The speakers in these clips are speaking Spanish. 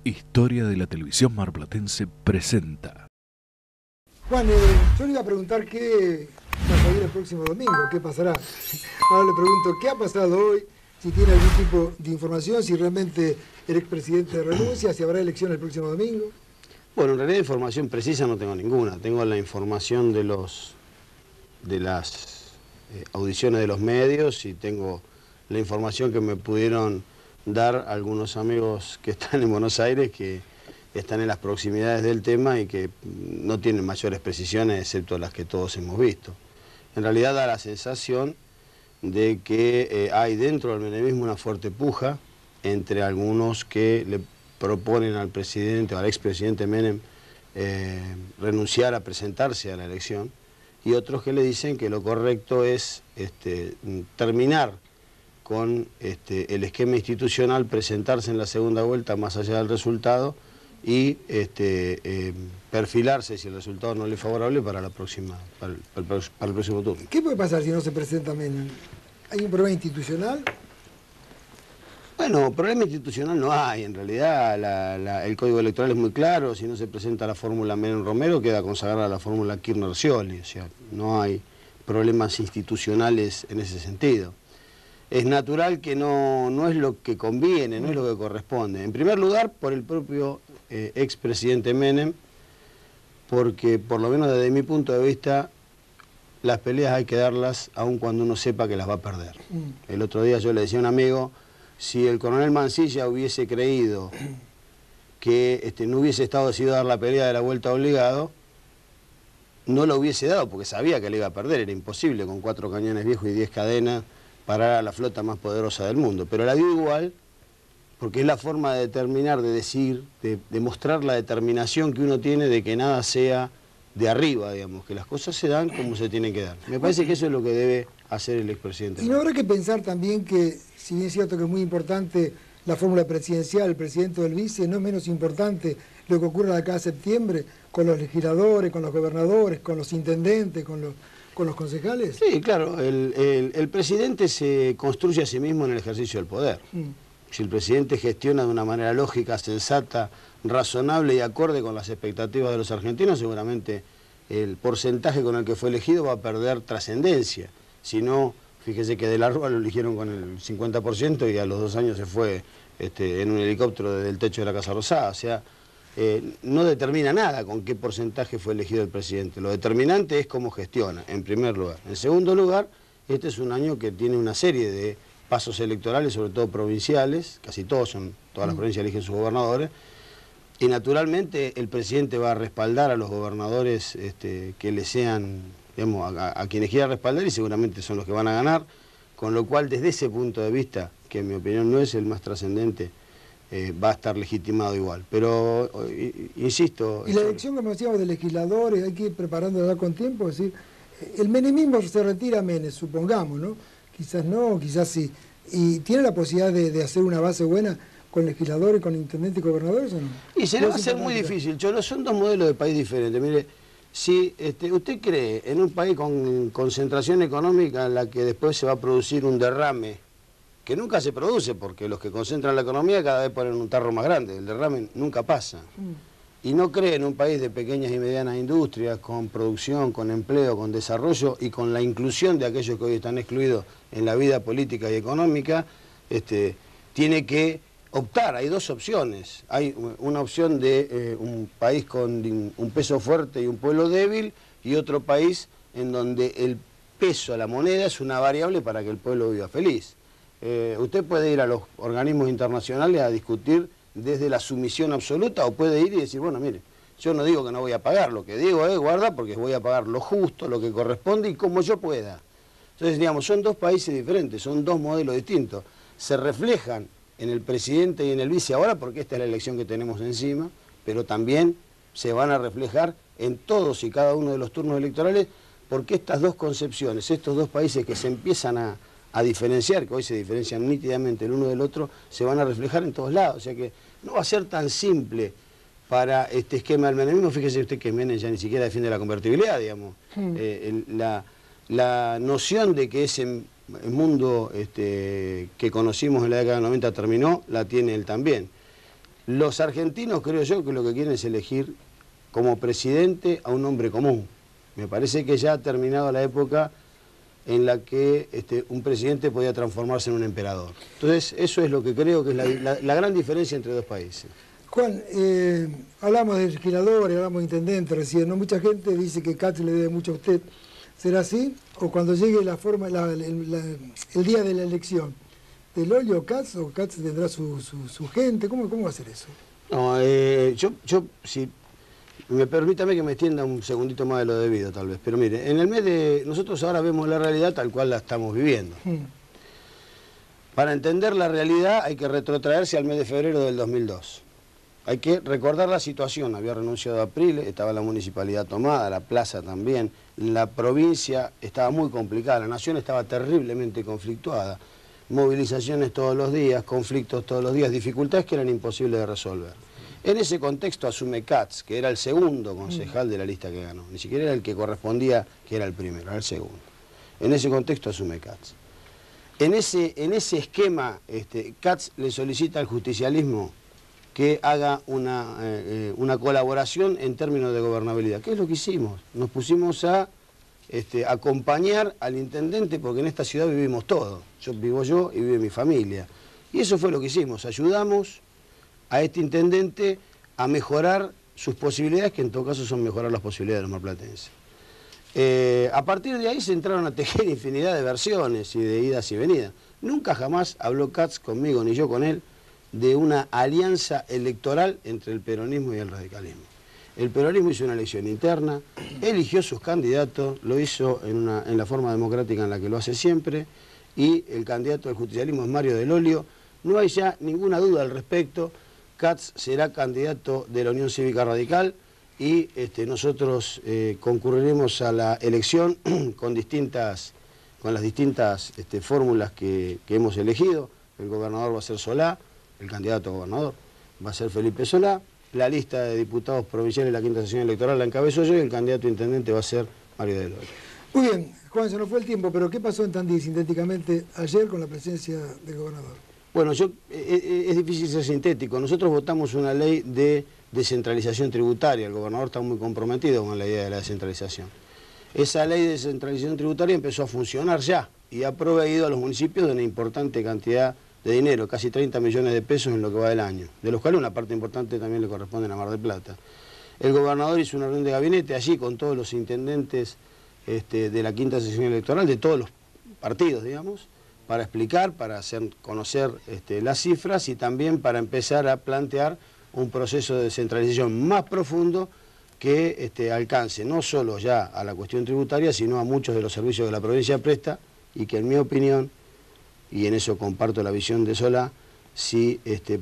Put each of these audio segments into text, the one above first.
Historia de la televisión marplatense presenta. Juan, yo le iba a preguntar qué pasaría el próximo domingo, qué pasará. Ahora le pregunto, ¿qué ha pasado hoy? Si tiene algún tipo de información, si realmente el expresidente renuncia, si habrá elecciones el próximo domingo. Bueno, en realidad información precisa no tengo ninguna. Tengo la información de las audiciones de los medios y tengo la información que me pudieron dar algunos amigos que están en Buenos Aires, que están en las proximidades del tema y que no tienen mayores precisiones excepto las que todos hemos visto. En realidad da la sensación de que hay dentro del menemismo una fuerte puja entre algunos que le proponen al presidente o al expresidente Menem renunciar a presentarse a la elección, y otros que le dicen que lo correcto es terminar con el esquema institucional, presentarse en la segunda vuelta más allá del resultado y perfilarse, si el resultado no le es favorable, para el próximo turno. ¿Qué puede pasar si no se presenta Menem? ¿Hay un problema institucional? Bueno, problema institucional no hay. En realidad el código electoral es muy claro. Si no se presenta la fórmula Menem-Romero, queda consagrada la fórmula Kirchner-Scioli. O sea, no hay problemas institucionales en ese sentido. Es natural que no es lo que conviene, no es lo que corresponde. En primer lugar, por el propio expresidente Menem, porque por lo menos desde mi punto de vista, las peleas hay que darlas aun cuando uno sepa que las va a perder. El otro día yo le decía a un amigo, si el coronel Mansilla hubiese creído que no hubiese estado decidido a dar la pelea de la vuelta obligado, no lo hubiese dado porque sabía que le iba a perder. Era imposible con 4 cañones viejos y 10 cadenas parar a la flota más poderosa del mundo. Pero la dio igual porque es la forma de determinar, de decir, de mostrar la determinación que uno tiene de que nada sea de arriba, digamos, que las cosas se dan como se tienen que dar. Me parece que eso es lo que debe hacer el expresidente. Y no habrá que pensar también que, si bien es cierto que es muy importante la fórmula presidencial, el presidente o el vice, no es menos importante lo que ocurra de acá a septiembre con los legisladores, con los gobernadores, con los intendentes, con los concejales. Sí, claro, el presidente se construye a sí mismo en el ejercicio del poder. Si el presidente gestiona de una manera lógica, sensata, razonable y acorde con las expectativas de los argentinos, seguramente el porcentaje con el que fue elegido va a perder trascendencia. Si no, fíjese que de la Rúa lo eligieron con el 50% y a los 2 años se fue en un helicóptero desde el techo de la Casa Rosada. O sea, no determina nada con qué porcentaje fue elegido el presidente. Lo determinante es cómo gestiona, en primer lugar. En segundo lugar, este es un año que tiene una serie de pasos electorales, sobre todo provinciales, casi todas las provincias eligen sus gobernadores, y naturalmente el presidente va a respaldar a los gobernadores que le sean, digamos, a quienes quiera respaldar, y seguramente son los que van a ganar, con lo cual desde ese punto de vista, que en mi opinión no es el más trascendente, va a estar legitimado igual. Pero, insisto... Y la elección, como decíamos, de legisladores, hay que ir preparándola con tiempo, es decir, el menemismo se retira a Menem, supongamos, ¿no? Quizás no, quizás sí. ¿Y tiene la posibilidad de hacer una base buena con legisladores, con intendentes y gobernadores o no? Y se le va a hacer muy difícil, Cholo, son dos modelos de país diferentes. Mire, si usted cree en un país con concentración económica en la que después se va a producir un derrame, que nunca se produce porque los que concentran la economía cada vez ponen un tarro más grande, el derrame nunca pasa. Y no cree en un país de pequeñas y medianas industrias, con producción, con empleo, con desarrollo y con la inclusión de aquellos que hoy están excluidos en la vida política y económica, tiene que optar. Hay dos opciones. Hay una opción de un país con un peso fuerte y un pueblo débil, y otro país en donde el peso, la moneda, es una variable para que el pueblo viva feliz. Usted puede ir a los organismos internacionales a discutir desde la sumisión absoluta, o puede ir y decir, bueno, mire, yo no digo que no voy a pagar, lo que digo es, guarda, porque voy a pagar lo justo, lo que corresponde y como yo pueda. Entonces, digamos, son dos países diferentes, son dos modelos distintos. Se reflejan en el presidente y en el vice ahora porque esta es la elección que tenemos encima, pero también se van a reflejar en todos y cada uno de los turnos electorales, porque estas dos concepciones, estos dos países que se empiezan a diferenciar, que hoy se diferencian nítidamente el uno del otro, se van a reflejar en todos lados. O sea que no va a ser tan simple para este esquema del menemismo. Fíjese usted que Menem ya ni siquiera defiende la convertibilidad, digamos. La noción de que ese mundo que conocimos en la década del 90 terminó, la tiene él también. Los argentinos, creo yo, que lo que quieren es elegir como presidente a un hombre común. Me parece que ya ha terminado la época en la que un presidente podía transformarse en un emperador. Entonces, eso es lo que creo que es la gran diferencia entre dos países. Juan, hablamos de legisladores, hablamos de intendentes recién, ¿no? Mucha gente dice que Katz le debe mucho a usted. ¿Será así? ¿O cuando llegue el día de la elección? ¿Del Olio Katz o Katz tendrá su gente? ¿Cómo va a ser eso? No, si permítame que me extienda un segundito más de lo debido, tal vez. Pero mire, en el mes de... Nosotros ahora vemos la realidad tal cual la estamos viviendo. Para entender la realidad hay que retrotraerse al mes de febrero del 2002. Hay que recordar la situación. Había renunciado a Aprile, estaba la municipalidad tomada, la plaza también. La provincia estaba muy complicada, la nación estaba terriblemente conflictuada. Movilizaciones todos los días, conflictos todos los días, dificultades que eran imposibles de resolver. En ese contexto asume Katz, que era el segundo concejal de la lista que ganó. Ni siquiera era el que correspondía, que era el primero, era el segundo. En ese contexto asume Katz. En ese esquema, Katz le solicita al justicialismo que haga una colaboración en términos de gobernabilidad. ¿Qué es lo que hicimos? Nos pusimos a acompañar al intendente, porque en esta ciudad vivimos todos. Vivo yo y vive mi familia. Y eso fue lo que hicimos. Ayudamos a este intendente a mejorar sus posibilidades, que en todo caso son mejorar las posibilidades de los marplatenses. A partir de ahí se entraron a tejer infinidad de versiones y de idas y venidas. Nunca jamás habló Katz conmigo, ni yo con él, de una alianza electoral entre el peronismo y el radicalismo. El peronismo hizo una elección interna, eligió sus candidatos, lo hizo en la forma democrática en la que lo hace siempre, y el candidato del justicialismo es Mario Del Olio. No hay ya ninguna duda al respecto. Katz será candidato de la Unión Cívica Radical y nosotros concurriremos a la elección con las distintas fórmulas que hemos elegido. El gobernador va a ser Solá, el candidato a gobernador va a ser Felipe Solá, la lista de diputados provinciales de la quinta sesión electoral la encabezo yo y el candidato a intendente va a ser Mario Del Olio. Muy bien, Juan, se nos fue el tiempo, pero ¿qué pasó en Tandil sintéticamente ayer con la presencia del gobernador? Bueno, es difícil ser sintético. Nosotros votamos una ley de descentralización tributaria. El gobernador está muy comprometido con la idea de la descentralización. Esa ley de descentralización tributaria empezó a funcionar ya y ha proveído a los municipios de una importante cantidad de dinero, casi 30 millones de pesos en lo que va del año, de los cuales una parte importante también le corresponde a Mar del Plata. El gobernador hizo una reunión de gabinete allí con todos los intendentes de la quinta sesión electoral, de todos los partidos, digamos, para explicar, para hacer conocer las cifras y también para empezar a plantear un proceso de descentralización más profundo que alcance no solo ya a la cuestión tributaria, sino a muchos de los servicios que la provincia presta y que en mi opinión, y en eso comparto la visión de Solá, si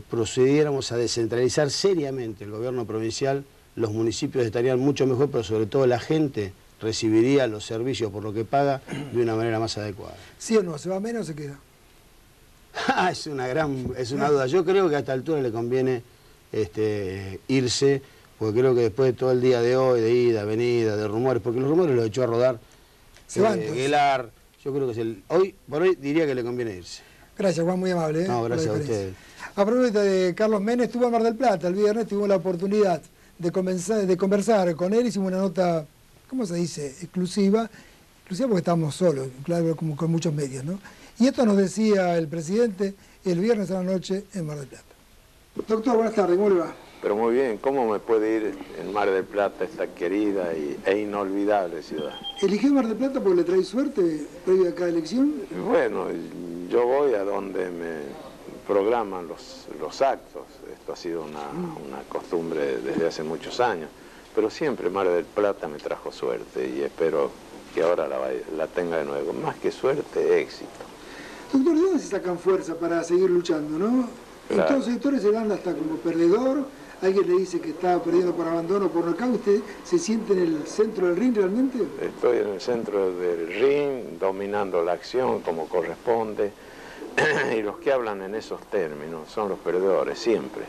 procediéramos a descentralizar seriamente el gobierno provincial, los municipios estarían mucho mejor, pero sobre todo la gente recibiría los servicios por lo que paga de una manera más adecuada. ¿Sí o no? ¿Se va menos o se queda? Es una duda. Yo creo que a esta altura le conviene irse, porque creo que después de todo el día de hoy, de ida, venida, de rumores, porque los rumores los echó a rodar Guelar, yo creo que hoy por hoy diría que le conviene irse. Gracias, Juan, muy amable. No, gracias a ustedes. A propósito de Carlos Menem, estuvo en Mar del Plata el viernes, tuvimos la oportunidad de conversar con él, hicimos una nota, ¿cómo se dice? Exclusiva porque estábamos solos, claro, como con muchos medios, ¿no? Y esto nos decía el presidente el viernes a la noche en Mar del Plata. Doctor, buenas tardes, ¿cómo le va? Pero muy bien, ¿cómo me puede ir en Mar del Plata, esta querida e inolvidable ciudad? ¿Eligió Mar del Plata porque le trae suerte previo a cada elección? Bueno, yo voy a donde me programan los actos. Esto ha sido una costumbre desde hace muchos años. Pero siempre Mar del Plata me trajo suerte y espero que ahora la tenga de nuevo. Más que suerte, éxito. Doctor, ¿de dónde se sacan fuerza para seguir luchando, no? Claro. En todos los sectores se dan hasta como perdedor. Alguien le dice que está perdiendo por abandono, por nocaut. ¿Usted se siente en el centro del ring realmente? Estoy en el centro del ring, dominando la acción como corresponde. Y los que hablan en esos términos son los perdedores, siempre.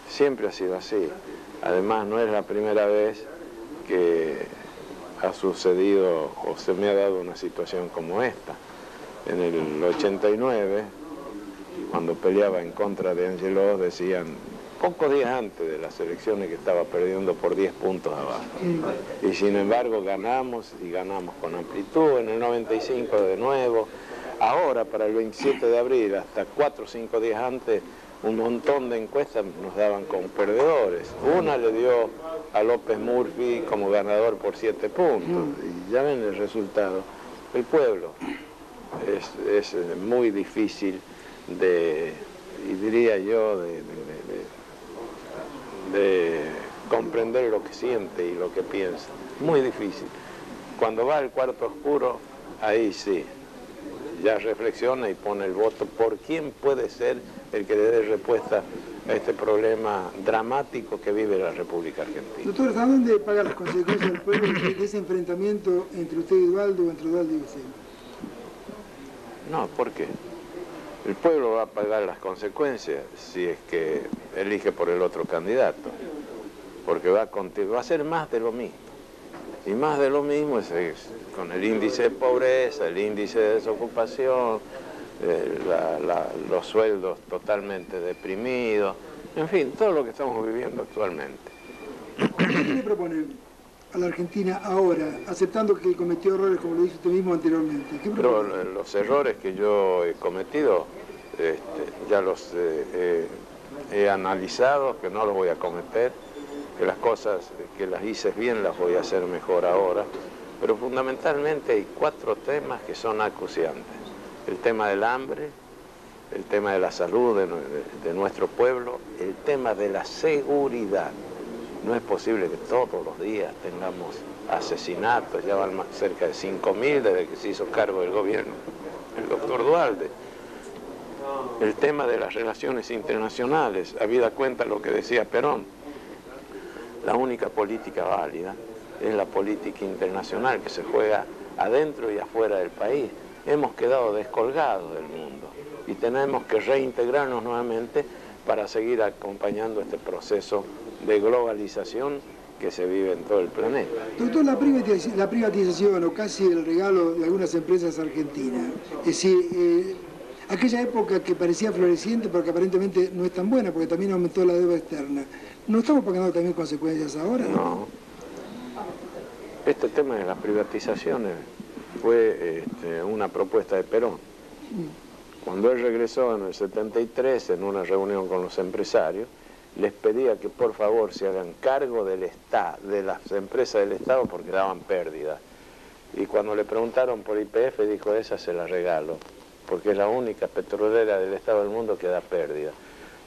Siempre ha sido así. Además, no es la primera vez que ha sucedido o se me ha dado una situación como esta. En el 89, cuando peleaba en contra de Angelós, decían pocos días antes de las elecciones, que estaba perdiendo por 10 puntos abajo. Y sin embargo ganamos, y ganamos con amplitud, en el 95 de nuevo. Ahora, para el 27 de abril, hasta 4 o 5 días antes, un montón de encuestas nos daban como perdedores. Una le dio a López Murphy como ganador por 7 puntos. Y ya ven el resultado. El pueblo es muy difícil y diría yo, de comprender lo que siente y lo que piensa. Muy difícil. Cuando va al cuarto oscuro, ahí sí, ya reflexiona y pone el voto por quién puede ser el que le dé respuesta a este problema dramático que vive la República Argentina. Doctor, ¿hasta dónde paga las consecuencias del pueblo de ese enfrentamiento entre usted y Dualdo o entre Dualdo y usted? No, ¿por qué? El pueblo va a pagar las consecuencias si es que elige por el otro candidato, porque va a ser más de lo mismo. Y más de lo mismo es con el índice de pobreza, el índice de desocupación, los sueldos totalmente deprimidos, en fin, todo lo que estamos viviendo actualmente. ¿Qué le propone a la Argentina ahora, aceptando que cometió errores, como lo dijo usted mismo anteriormente? Pero los errores que yo he cometido, ya los he analizado, que no los voy a cometer, que las cosas que las hice bien las voy a hacer mejor ahora, pero fundamentalmente hay 4 temas que son acuciantes. El tema del hambre, el tema de la salud de nuestro pueblo, el tema de la seguridad. No es posible que todos los días tengamos asesinatos, ya van cerca de 5.000 desde que se hizo cargo del gobierno el doctor Dualde. El tema de las relaciones internacionales, habida cuenta lo que decía Perón, la única política válida es la política internacional que se juega adentro y afuera del país. Hemos quedado descolgados del mundo y tenemos que reintegrarnos nuevamente para seguir acompañando este proceso de globalización que se vive en todo el planeta. Doctor, la privatización o casi el regalo de algunas empresas argentinas, es decir, aquella época que parecía floreciente pero que aparentemente no es tan buena porque también aumentó la deuda externa, ¿no estamos pagando también consecuencias ahora? No. Este tema de las privatizaciones fue una propuesta de Perón. Cuando él regresó en el 73, en una reunión con los empresarios, les pedía que por favor se hagan cargo del Estado, de las empresas del Estado, porque daban pérdidas. Y cuando le preguntaron por YPF, dijo, esa se la regalo, porque es la única petrolera del Estado del mundo que da pérdida.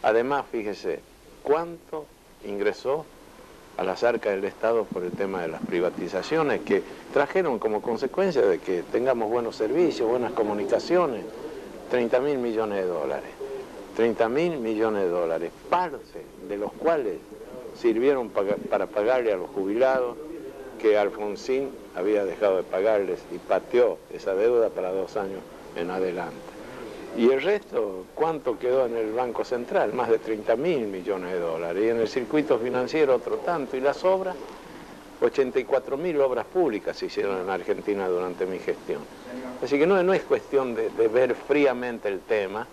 Además, fíjese, ¿cuánto ingresó a las arcas del Estado por el tema de las privatizaciones que trajeron como consecuencia de que tengamos buenos servicios, buenas comunicaciones? 30.000 millones de dólares. 30.000 millones de dólares, parte de los cuales sirvieron para pagarle a los jubilados que Alfonsín había dejado de pagarles y pateó esa deuda para 2 años en adelante. Y el resto, ¿cuánto quedó en el Banco Central? Más de 30.000 millones de dólares. Y en el circuito financiero otro tanto. Y las obras, 84.000 obras públicas se hicieron en Argentina durante mi gestión. Así que no es cuestión de ver fríamente el tema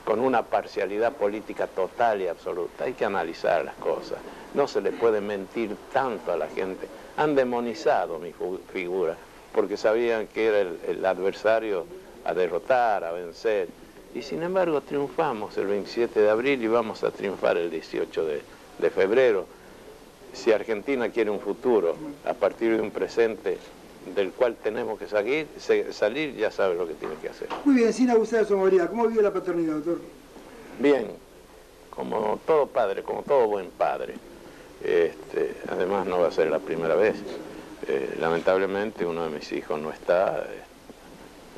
con una parcialidad política total y absoluta. Hay que analizar las cosas. No se le puede mentir tanto a la gente. Han demonizado mi figura porque sabían que era el adversario a derrotar, a vencer. Y sin embargo triunfamos el 27 de abril y vamos a triunfar el 18 de febrero. Si Argentina quiere un futuro a partir de un presente del cual tenemos que salir, ya sabe lo que tiene que hacer. Muy bien, sin abusar de su movilidad, ¿cómo vive la paternidad, doctor? Bien, como todo padre, como todo buen padre. Además no va a ser la primera vez. Lamentablemente uno de mis hijos no está,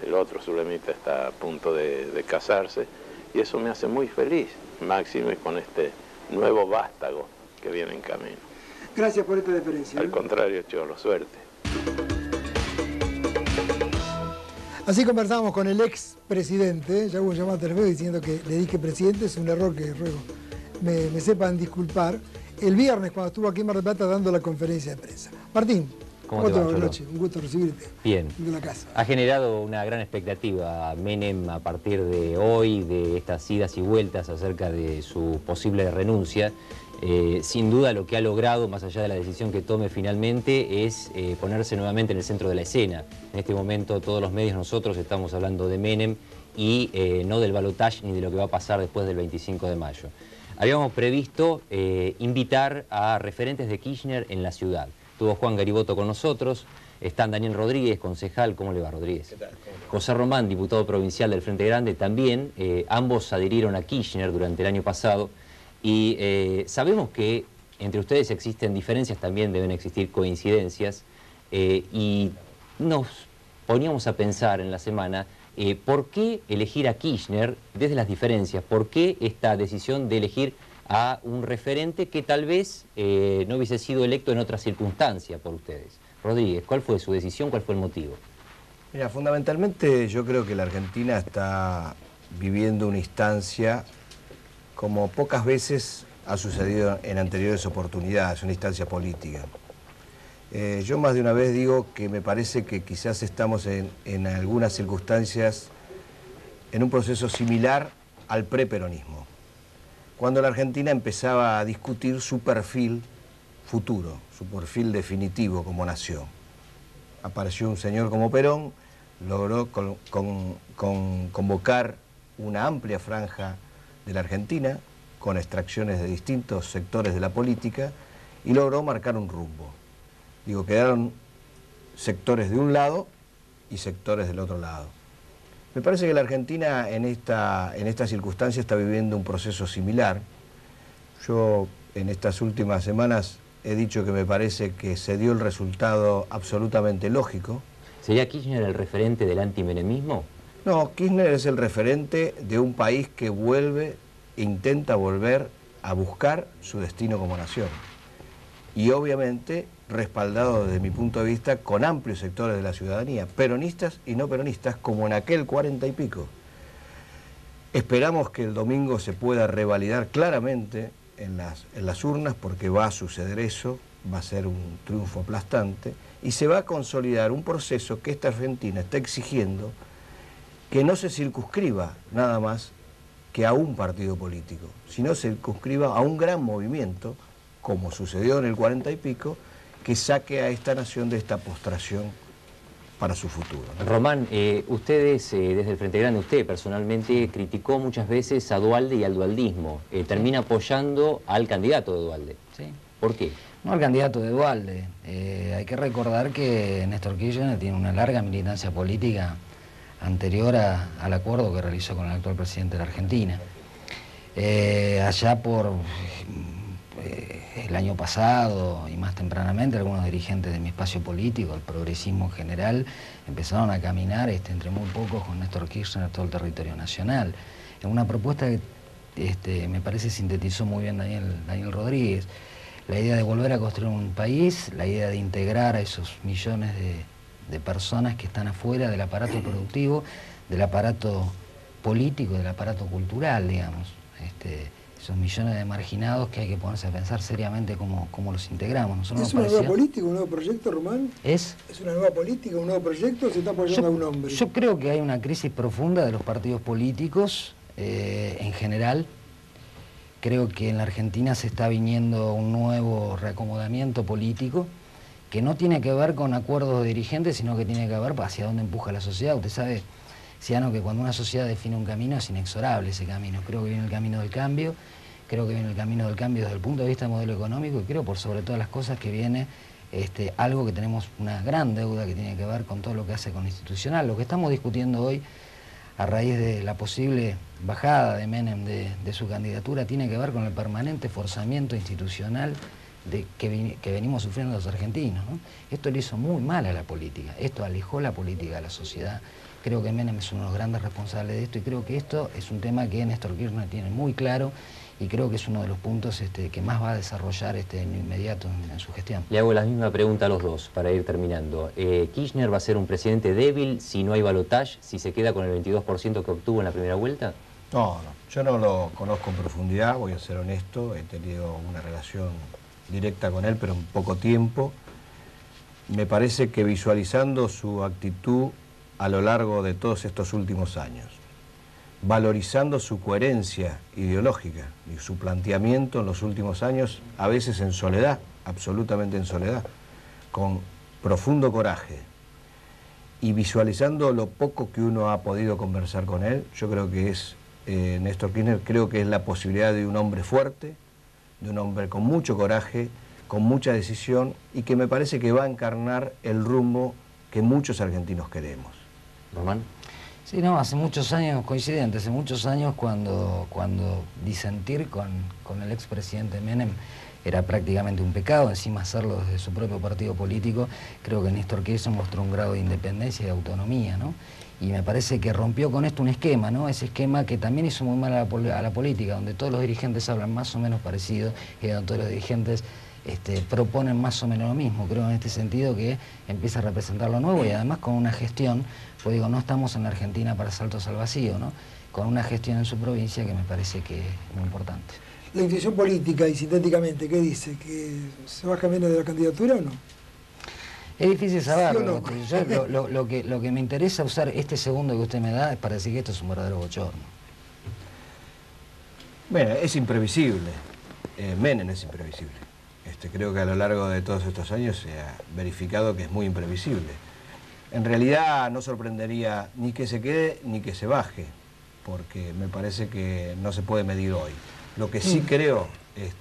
el otro, Zulemita, está a punto de casarse y eso me hace muy feliz, máxime con este nuevo vástago que viene en camino. Gracias por esta deferencia. Al contrario, Cholo, suerte. Así conversamos con el expresidente, ya hubo llamada telefónica diciendo que le dije presidente, es un error que ruego me sepan disculpar, el viernes cuando estuvo aquí en Mar del Plata dando la conferencia de prensa. Martín. ¿Cómo te va, Buenas Cholo? noches, un gusto recibirte. Bien. De la casa. Ha generado una gran expectativa Menem a partir de hoy, de estas idas y vueltas acerca de su posible renuncia. Sin duda lo que ha logrado, más allá de la decisión que tome finalmente, es ponerse nuevamente en el centro de la escena. En este momento todos los medios nosotros estamos hablando de Menem y no del balotaje ni de lo que va a pasar después del 25 de mayo. Habíamos previsto invitar a referentes de Kirchner en la ciudad. Estuvo Juan Gariboto con nosotros, están Daniel Rodríguez, concejal. ¿Cómo le va, Rodríguez? ¿Qué tal? José Román, diputado provincial del Frente Grande, también. Ambos adhirieron a Kirchner durante el año pasado y sabemos que entre ustedes existen diferencias, también deben existir coincidencias y nos poníamos a pensar en la semana ¿por qué elegir a Kirchner desde las diferencias? ¿Por qué esta decisión de elegir a un referente que tal vez no hubiese sido electo en otra circunstancia por ustedes? Rodríguez, ¿cuál fue su decisión? ¿Cuál fue el motivo? Mira, fundamentalmente yo creo que la Argentina está viviendo una instancia como pocas veces ha sucedido en anteriores oportunidades, una instancia política. Yo más de una vez digo que me parece que quizás estamos en algunas circunstancias en un proceso similar al preperonismo, cuando la Argentina empezaba a discutir su perfil futuro, su perfil definitivo como nación. Apareció un señor como Perón, logró convocar una amplia franja de la Argentina, con extracciones de distintos sectores de la política, y logró marcar un rumbo. Digo, quedaron sectores de un lado y sectores del otro lado. Me parece que la Argentina en esta circunstancia está viviendo un proceso similar. Yo en estas últimas semanas he dicho que me parece que se dio el resultado absolutamente lógico. ¿Sería Kirchner el referente del antimenemismo? No, Kirchner es el referente de un país que intenta volver a buscar su destino como nación. Y obviamente respaldado desde mi punto de vista con amplios sectores de la ciudadanía, peronistas y no peronistas, como en aquel 40 y pico. Esperamos que el domingo se pueda revalidar claramente en las urnas, porque va a suceder eso, va a ser un triunfo aplastante, y se va a consolidar un proceso que esta Argentina está exigiendo, que no se circunscriba nada más que a un partido político, sino se circunscriba a un gran movimiento, como sucedió en el 40 y pico, que saque a esta nación de esta postración para su futuro, ¿no? Román, ustedes, desde el Frente Grande, usted personalmente criticó muchas veces a Duhalde y al dualdismo. Termina apoyando al candidato de Duhalde. Sí. ¿Por qué? No al candidato de Duhalde. Hay que recordar que Néstor Kirchner tiene una larga militancia política anterior al acuerdo que realizó con el actual presidente de la Argentina. Allá por el año pasado y más tempranamente, algunos dirigentes de mi espacio político, el progresismo en general, empezaron a caminar entre muy pocos con Néstor Kirchner todo el territorio nacional. En una propuesta que me parece sintetizó muy bien Daniel Rodríguez, la idea de volver a construir un país, la idea de integrar a esos millones de personas que están afuera del aparato productivo, del aparato político, del aparato cultural, digamos. Esos millones de marginados que hay que ponerse a pensar seriamente cómo los integramos. Nosotros ¿Es una nueva política, un nuevo proyecto, Román? ¿Es una nueva política, un nuevo proyecto, o se está apoyando a un hombre? Yo creo que hay una crisis profunda de los partidos políticos en general. Creo que en la Argentina se está viniendo un nuevo reacomodamiento político que no tiene que ver con acuerdos de dirigentes, sino que tiene que ver hacia dónde empuja la sociedad. Usted sabe, Ciano, que cuando una sociedad define un camino es inexorable ese camino. Creo que viene el camino del cambio, creo que viene el camino del cambio desde el punto de vista del modelo económico y creo por sobre todas las cosas que viene algo que tenemos una gran deuda que tiene que ver con todo lo que hace con lo institucional. Lo que estamos discutiendo hoy a raíz de la posible bajada de Menem de su candidatura tiene que ver con el permanente forzamiento institucional que venimos sufriendo los argentinos, ¿no? Esto le hizo muy mal a la política, esto alejó la política de la sociedad. Creo que Menem es uno de los grandes responsables de esto y creo que esto es un tema que Néstor Kirchner tiene muy claro y creo que es uno de los puntos que más va a desarrollar en lo inmediato en su gestión. Le hago la misma pregunta a los dos para ir terminando. ¿Kirchner va a ser un presidente débil si no hay balotaje, si se queda con el 22% que obtuvo en la primera vuelta? No, yo no lo conozco en profundidad, voy a ser honesto, he tenido una relación directa con él, pero en poco tiempo. me parece que visualizando su actitud a lo largo de todos estos últimos años, valorizando su coherencia ideológica y su planteamiento en los últimos años, a veces en soledad, absolutamente en soledad, con profundo coraje, y visualizando lo poco que uno ha podido conversar con él, yo creo que es, Néstor Kirchner, creo que es la posibilidad de un hombre fuerte, de un hombre con mucho coraje, con mucha decisión, y que me parece que va a encarnar el rumbo que muchos argentinos queremos. Román. Sí, no, hace muchos años, coincidente, hace muchos años cuando disentir con el expresidente Menem era prácticamente un pecado, encima hacerlo desde su propio partido político, creo que Néstor Kirchner mostró un grado de independencia y de autonomía, ¿no? Y me parece que rompió con esto un esquema, ¿no? Ese esquema que también hizo muy mal a la política, donde todos los dirigentes hablan más o menos parecido y donde todos los dirigentes proponen más o menos lo mismo. Creo en este sentido que empieza a representar lo nuevo y además con una gestión, pues digo, no estamos en la Argentina para saltos al vacío, ¿no? Con una gestión en su provincia que me parece que es muy importante. La intuición política y sintéticamente, ¿qué dice? ¿Que se baja menos de la candidatura o no? Es difícil saberlo. ¿Sí o no? Lo que me interesa usar este segundo que usted me da es para decir que esto es un verdadero bochorno. Bueno, es imprevisible. Menem es imprevisible. Creo que a lo largo de todos estos años se ha verificado que es muy imprevisible. En realidad no sorprendería ni que se quede ni que se baje, porque me parece que no se puede medir hoy. Lo que sí creo,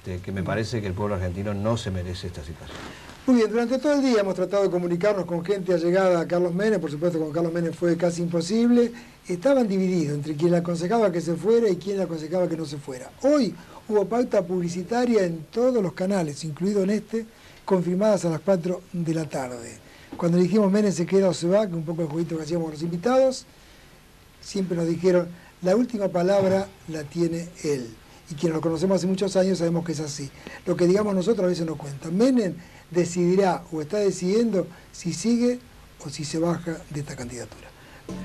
que me parece que el pueblo argentino no se merece esta situación. Muy bien, durante todo el día hemos tratado de comunicarnos con gente allegada a Carlos Menem, por supuesto con Carlos Menem fue casi imposible. Estaban divididos entre quien le aconsejaba que se fuera y quien le aconsejaba que no se fuera. Hoy hubo pauta publicitaria en todos los canales, incluido en este, confirmadas a las 4 de la tarde. Cuando dijimos Menem se queda o se va, que un poco el jueguito que hacíamos los invitados, siempre nos dijeron, la última palabra la tiene él. Y quienes lo conocemos hace muchos años sabemos que es así. Lo que digamos nosotros a veces no cuenta. Menem decidirá o está decidiendo si sigue o si se baja de esta candidatura.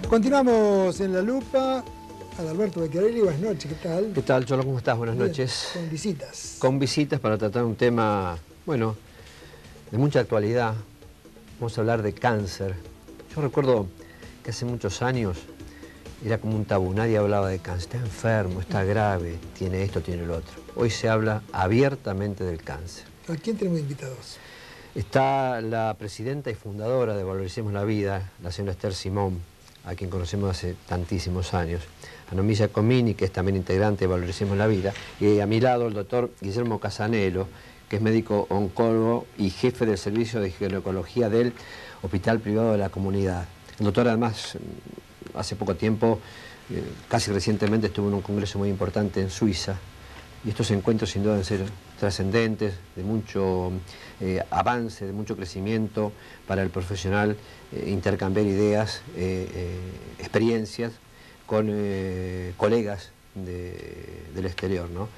Continuamos en La Lupa. Adalberto Beccarelli, buenas noches, ¿qué tal? ¿Qué tal, Cholo? ¿Cómo estás? Buenas noches. Con visitas. Con visitas para tratar un tema, bueno, de mucha actualidad. Vamos a hablar de cáncer. Yo recuerdo que hace muchos años era como un tabú, nadie hablaba de cáncer. Está enfermo, está grave, tiene esto, tiene lo otro. Hoy se habla abiertamente del cáncer. ¿A quién tenemos invitados? Está la presidenta y fundadora de Valoricemos la Vida, la señora Esther Simón, a quien conocemos hace tantísimos años. A Nomilla Comini, que es también integrante de Valoricemos la Vida, y a mi lado el doctor Guillermo Casanelo, que es médico oncólogo y jefe del servicio de ginecología del Hospital Privado de la Comunidad. El doctor además hace poco tiempo, casi recientemente, estuvo en un congreso muy importante en Suiza, y estos encuentros sin duda deben ser trascendentes, de mucho avance, de mucho crecimiento para el profesional, intercambiar ideas, experiencias con colegas del exterior, ¿no?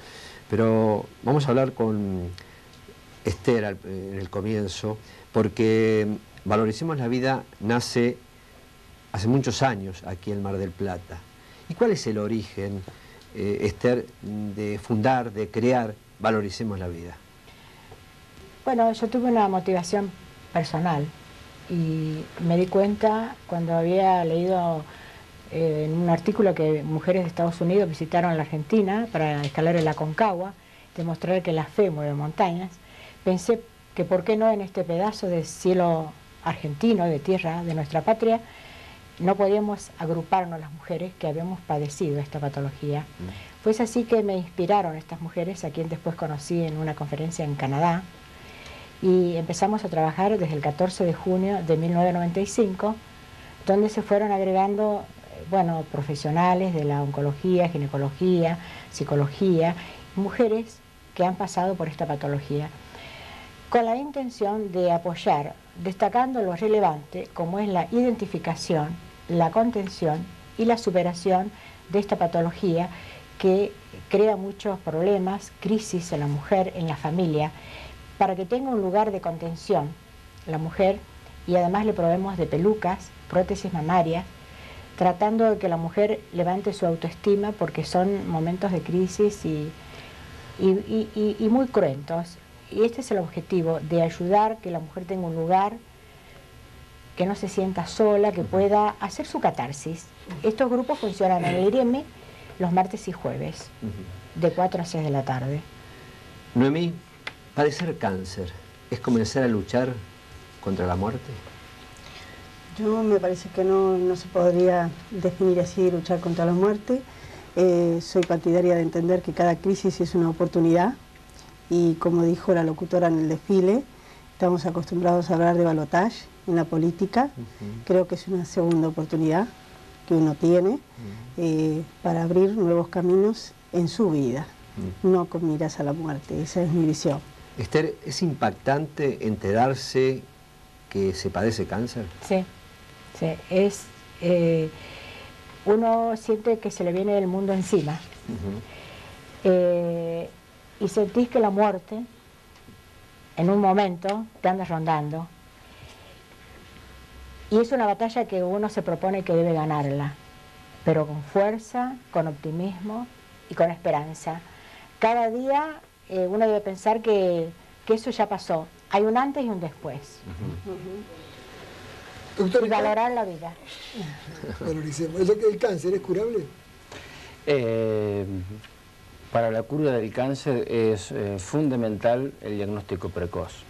Pero vamos a hablar con Esther en el comienzo, porque Valoricemos la Vida nace hace muchos años aquí en Mar del Plata. ¿Y cuál es el origen, Esther, de fundar, de crear Valoricemos la Vida? Bueno, yo tuve una motivación personal y me di cuenta cuando había leído en un artículo que mujeres de Estados Unidos visitaron la Argentina para escalar el Aconcagua, demostrar que la fe mueve montañas. Pensé que por qué no en este pedazo de cielo argentino, de tierra de nuestra patria, no podíamos agruparnos las mujeres que habíamos padecido esta patología. Pues así que me inspiraron estas mujeres, a quien después conocí en una conferencia en Canadá, y empezamos a trabajar desde el 14 de junio de 1995, donde se fueron agregando, bueno, profesionales de la oncología, ginecología, psicología, mujeres que han pasado por esta patología, con la intención de apoyar, destacando lo relevante como es la identificación, la contención y la superación de esta patología que crea muchos problemas, crisis en la mujer, en la familia, para que tenga un lugar de contención la mujer, y además le proveemos de pelucas, prótesis mamarias, tratando de que la mujer levante su autoestima, porque son momentos de crisis y muy cruentos. Y este es el objetivo, de ayudar que la mujer tenga un lugar que no se sienta sola, que pueda hacer su catarsis. Estos grupos funcionan en el IREME los martes y jueves, de 4 a 6 de la tarde. Noemí, padecer cáncer es comenzar a luchar contra la muerte. Yo me parece que no se podría definir así, luchar contra la muerte. Soy partidaria de entender que cada crisis es una oportunidad y, como dijo la locutora en el desfile, estamos acostumbrados a hablar de balotaje en la política. Creo que es una segunda oportunidad que uno tiene para abrir nuevos caminos en su vida, no con miras a la muerte. Esa es mi visión. Esther, ¿es impactante enterarse que se padece cáncer? Sí, sí, uno siente que se le viene el mundo encima. Y sentís que la muerte, en un momento, te anda rondando. Y es una batalla que uno se propone que debe ganarla, pero con fuerza, con optimismo y con esperanza. Cada día uno debe pensar que eso ya pasó. Hay un antes y un después. Doctor, y valorar la vida. Valoricemos. ¿El cáncer es curable? Para la cura del cáncer es fundamental el diagnóstico precoz.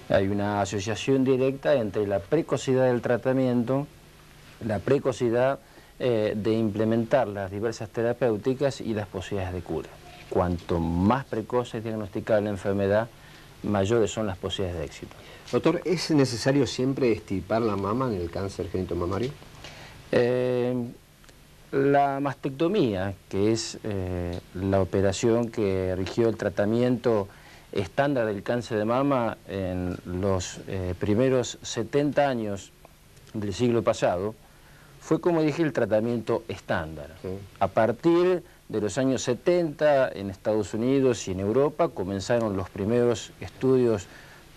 Hay una asociación directa entre la precocidad del tratamiento, la precocidad de implementar las diversas terapéuticas y las posibilidades de cura. Cuanto más precoz es diagnosticada la enfermedad, mayores son las posibilidades de éxito. Doctor, ¿es necesario siempre extirpar la mama en el cáncer genitomamario? La mastectomía, que es la operación que rigió el tratamiento estándar del cáncer de mama en los primeros 70 años del siglo pasado, fue, como dije, el tratamiento estándar. Sí. A partir de los años 70 en Estados Unidos y en Europa comenzaron los primeros estudios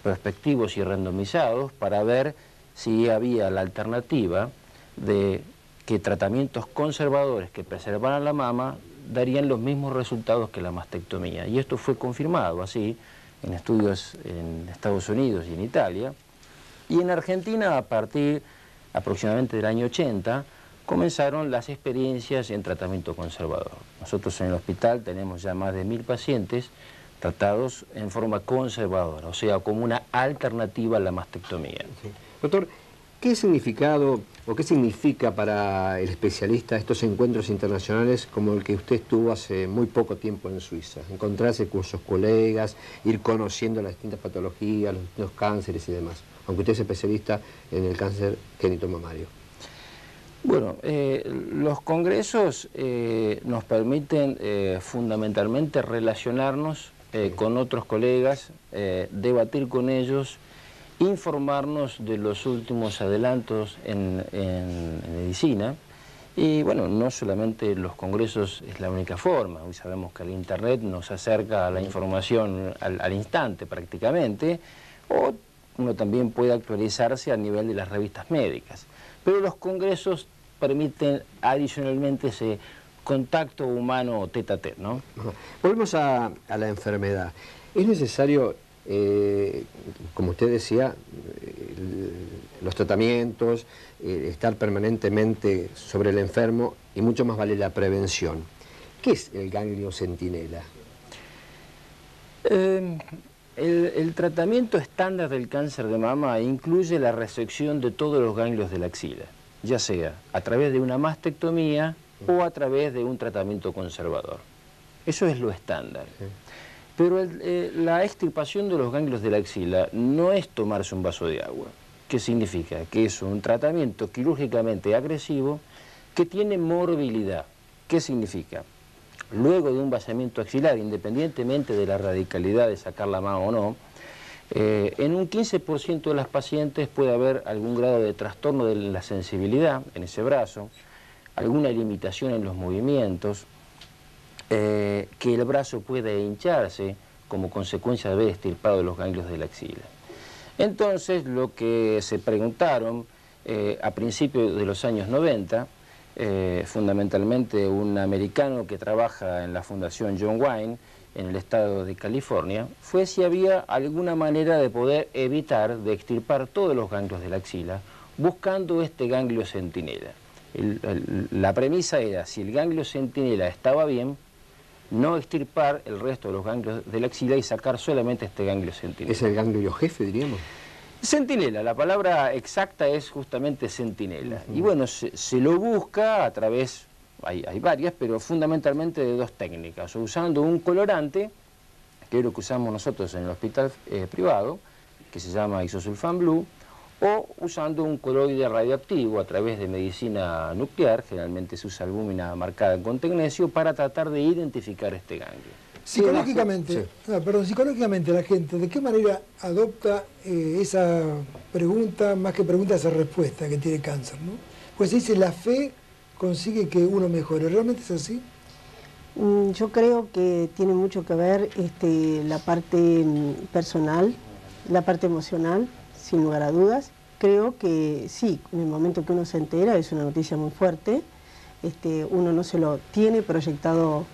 prospectivos y randomizados para ver si había la alternativa de que tratamientos conservadores que preservaran la mama darían los mismos resultados que la mastectomía. Y esto fue confirmado así en estudios en Estados Unidos y en Italia. Y en Argentina, a partir aproximadamente del año 80, comenzaron las experiencias en tratamiento conservador. Nosotros en el hospital tenemos ya más de 1000 pacientes tratados en forma conservadora, o sea, como una alternativa a la mastectomía. Sí. Doctor, ¿qué significado o qué significa para el especialista estos encuentros internacionales como el que usted estuvo hace muy poco tiempo en Suiza? Encontrarse con sus colegas, ir conociendo las distintas patologías, los distintos cánceres y demás, aunque usted es especialista en el cáncer genitomamario. Bueno, los congresos nos permiten fundamentalmente relacionarnos con otros colegas, debatir con ellos, informarnos de los últimos adelantos en medicina. Y bueno, no solamente los congresos es la única forma. Hoy sabemos que el Internet nos acerca a la información al instante prácticamente, o uno también puede actualizarse a nivel de las revistas médicas. Pero los congresos permiten adicionalmente ese contacto humano tete a tete, ¿no? Volvemos a la enfermedad. ¿Es necesario, como usted decía, los tratamientos, estar permanentemente sobre el enfermo y mucho más vale la prevención? ¿Qué es el ganglio centinela? El tratamiento estándar del cáncer de mama incluye la resección de todos los ganglios de la axila, ya sea a través de una mastectomía o a través de un tratamiento conservador. Eso es lo estándar. Sí. Pero la extirpación de los ganglios de la axila no es tomarse un vaso de agua. ¿Qué significa? Que es un tratamiento quirúrgicamente agresivo que tiene morbilidad. ¿Qué significa? Luego de un vaciamiento axilar, independientemente de la radicalidad de sacar la mama o no, en un 15% de las pacientes puede haber algún grado de trastorno de la sensibilidad en ese brazo, alguna limitación en los movimientos, que el brazo pueda hincharse como consecuencia de haber extirpado los ganglios de la axila. Entonces, lo que se preguntaron a principios de los años 90, fundamentalmente un americano que trabaja en la Fundación John Wayne, en el estado de California, fue si había alguna manera de poder evitar de extirpar todos los ganglios de la axila buscando este ganglio centinela. La premisa era, si el ganglio centinela estaba bien, no extirpar el resto de los ganglios de la axila y sacar solamente este ganglio centinela. ¿Es el ganglio jefe, diríamos? Centinela, la palabra exacta es justamente centinela. Y bueno, se lo busca a través, hay varias, pero fundamentalmente de dos técnicas. O usando un colorante, que es lo que usamos nosotros en el hospital privado, que se llama isosulfan blue, o usando un coloide radioactivo a través de medicina nuclear, generalmente se usa albúmina marcada con tecnesio, para tratar de identificar este ganglio. Psicológicamente, psicológicamente la gente, ¿de qué manera adopta esa pregunta, más que pregunta, esa respuesta que tiene cáncer, ¿no? Pues se dice, la fe consigue que uno mejore. ¿Realmente es así? Yo creo que tiene mucho que ver la parte personal, la parte emocional, sin lugar a dudas. Creo que sí, en el momento que uno se entera es una noticia muy fuerte. Uno no se lo tiene proyectado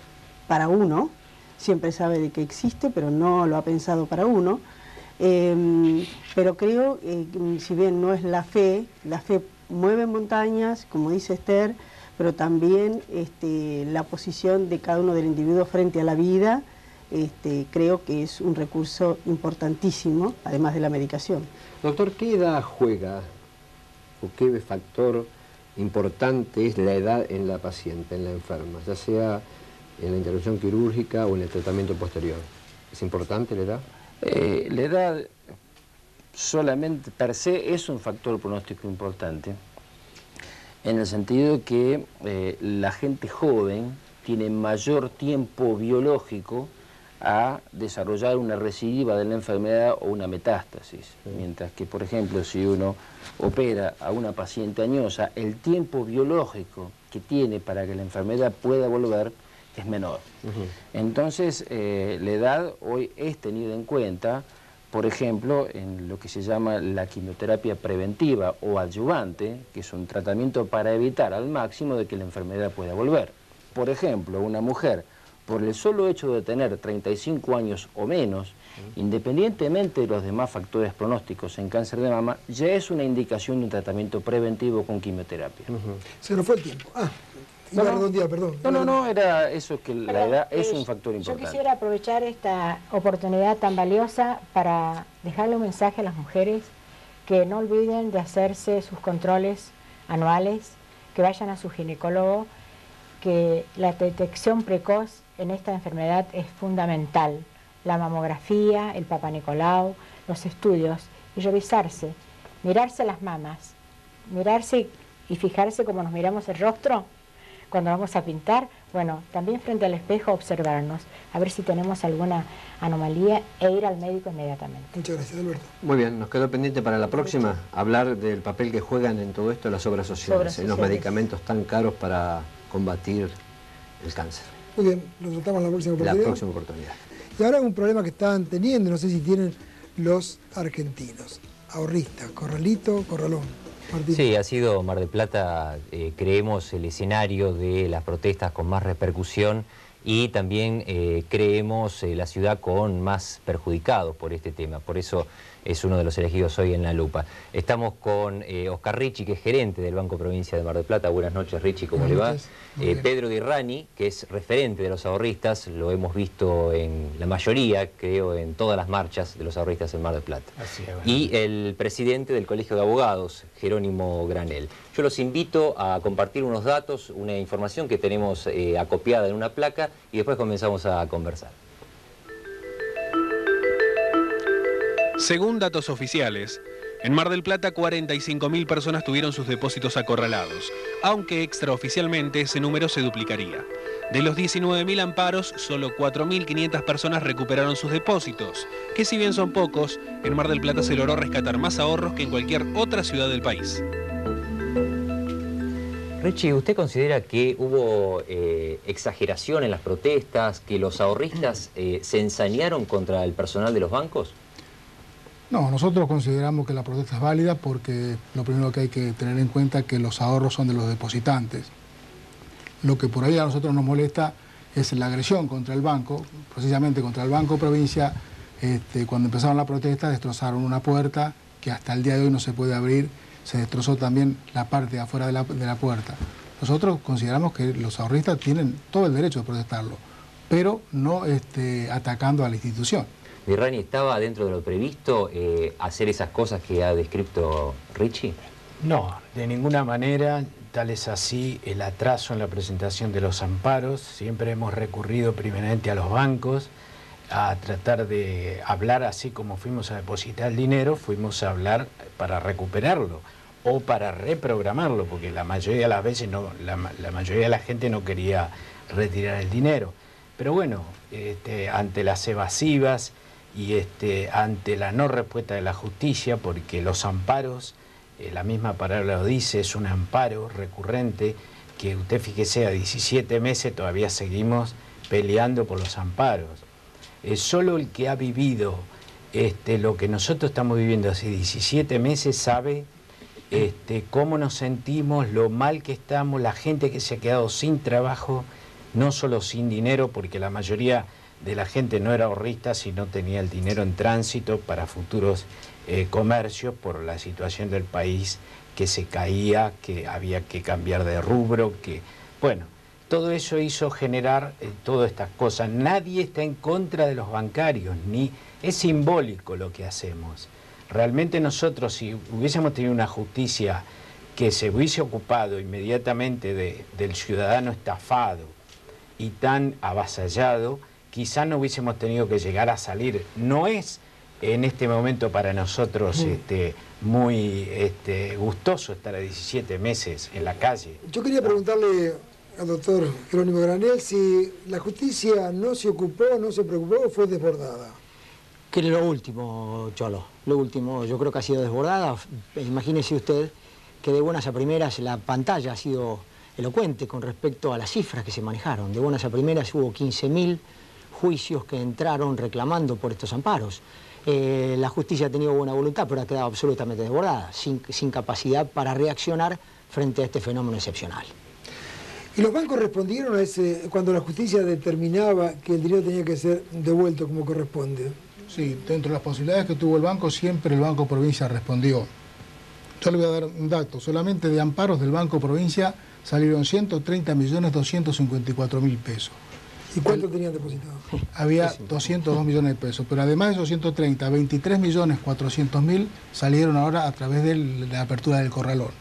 para uno, siempre sabe de que existe, pero no lo ha pensado para uno. Pero creo que si bien no es la fe mueve montañas, como dice Esther, pero también la posición de cada uno del individuo frente a la vida, creo que es un recurso importantísimo, además de la medicación. Doctor, ¿qué edad juega o qué factor importante es la edad en la paciente, en la enferma, ya sea en la intervención quirúrgica o en el tratamiento posterior? ¿Es importante la edad? La edad solamente per se es un factor pronóstico importante, en el sentido que la gente joven tiene mayor tiempo biológico a desarrollar una recidiva de la enfermedad o una metástasis. Mientras que, por ejemplo, si uno opera a una paciente añosa, el tiempo biológico que tiene para que la enfermedad pueda volver es menor. Entonces, la edad hoy es tenida en cuenta, por ejemplo, en lo que se llama la quimioterapia preventiva o adyuvante, que es un tratamiento para evitar al máximo de que la enfermedad pueda volver. Por ejemplo, una mujer, por el solo hecho de tener 35 años o menos, independientemente de los demás factores pronósticos en cáncer de mama, ya es una indicación de un tratamiento preventivo con quimioterapia. Se nos fue el tiempo. Perdón. No, era eso, que la edad es un factor importante. Yo quisiera aprovechar esta oportunidad tan valiosa para dejarle un mensaje a las mujeres que no olviden de hacerse sus controles anuales, que vayan a su ginecólogo, que la detección precoz en esta enfermedad es fundamental. La mamografía, el Papa Nicolau, los estudios, y revisarse, mirarse las mamas, mirarse y fijarse cómo nos miramos el rostro cuando vamos a pintar. Bueno, también frente al espejo observarnos, a ver si tenemos alguna anomalía e ir al médico inmediatamente. Muchas gracias, Alberto. Muy bien, nos quedó pendiente para la próxima hablar del papel que juegan en todo esto las obras sociales, en los medicamentos tan caros para combatir el cáncer. Muy bien, lo tratamos la próxima oportunidad. Y ahora un problema que están teniendo, no sé si tienen los argentinos, ahorristas, corralito, corralón. Martín. Sí, ha sido Mar del Plata, creemos, el escenario de las protestas con más repercusión y también creemos la ciudad con más perjudicados por este tema. Por eso es uno de los elegidos hoy en la lupa. Estamos con Oscar Ricci, que es gerente del Banco Provincia de Mar del Plata. Buenas noches, Ricci, ¿cómo le va? Pedro Dirrani, que es referente de los ahorristas, lo hemos visto en la mayoría, creo, en todas las marchas de los ahorristas en Mar del Plata. Así es, bueno. Y el presidente del Colegio de Abogados, Jerónimo Granel. Yo los invito a compartir unos datos, una información que tenemos acopiada en una placa y después comenzamos a conversar. Según datos oficiales, en Mar del Plata 45.000 personas tuvieron sus depósitos acorralados, aunque extraoficialmente ese número se duplicaría. De los 19.000 amparos, solo 4.500 personas recuperaron sus depósitos, que si bien son pocos, en Mar del Plata se logró rescatar más ahorros que en cualquier otra ciudad del país. Ricci, ¿usted considera que hubo exageración en las protestas, que los ahorristas se ensañaron contra el personal de los bancos? No, nosotros consideramos que la protesta es válida porque lo primero que hay que tener en cuenta es que los ahorros son de los depositantes. Lo que por ahí a nosotros nos molesta es la agresión contra el banco, precisamente contra el Banco Provincia. Cuando empezaron la protesta destrozaron una puerta que hasta el día de hoy no se puede abrir se destrozó también la parte de afuera de la puerta. Nosotros consideramos que los ahorristas tienen todo el derecho de protestarlo, pero no atacando a la institución. Virrani, ¿estaba dentro de lo previsto hacer esas cosas que ha descrito Richie? No, de ninguna manera. Tal es así el atraso en la presentación de los amparos. Siempre hemos recurrido primeramente a los bancos a tratar de hablar, así como fuimos a depositar el dinero, fuimos a hablar para recuperarlo o para reprogramarlo, porque la mayoría de las veces la mayoría de la gente no quería retirar el dinero. Pero bueno, ante las evasivas y ante la no respuesta de la justicia, porque los amparos, la misma palabra lo dice, es un amparo recurrente que usted fíjese, a 17 meses todavía seguimos peleando por los amparos. Solo el que ha vivido lo que nosotros estamos viviendo hace 17 meses sabe cómo nos sentimos, lo mal que estamos, la gente que se ha quedado sin trabajo, no solo sin dinero, porque la mayoría de la gente no era ahorrista, sino tenía el dinero en tránsito para futuros comercios por la situación del país que se caía, que había que cambiar de rubro, bueno, todo eso hizo generar todas estas cosas. Nadie está en contra de los bancarios, ni es simbólico lo que hacemos. Realmente nosotros, si hubiésemos tenido una justicia que se hubiese ocupado inmediatamente del ciudadano estafado y tan avasallado, quizás no hubiésemos tenido que llegar a salir. No es en este momento para nosotros muy gustoso estar a 17 meses en la calle. Yo quería preguntarle al doctor Jerónimo Granel si la justicia no se ocupó, no se preocupó o fue desbordada. Que lo último, Cholo, lo último, yo creo que ha sido desbordada. Imagínese usted que de buenas a primeras la pantalla ha sido elocuente con respecto a las cifras que se manejaron. De buenas a primeras hubo 15.000 juicios que entraron reclamando por estos amparos. La justicia ha tenido buena voluntad, pero ha quedado absolutamente desbordada, sin capacidad para reaccionar frente a este fenómeno excepcional. ¿Y los bancos respondieron a cuando la justicia determinaba que el dinero tenía que ser devuelto como corresponde? Sí, dentro de las posibilidades que tuvo el banco, siempre el Banco Provincia respondió. Yo le voy a dar un dato, solamente de amparos del Banco Provincia salieron 130.254.000 pesos. ¿Y cuánto tenían depositado? Había 202 millones de pesos, pero además de esos 130, 23.400.000 salieron ahora a través de la apertura del corralón,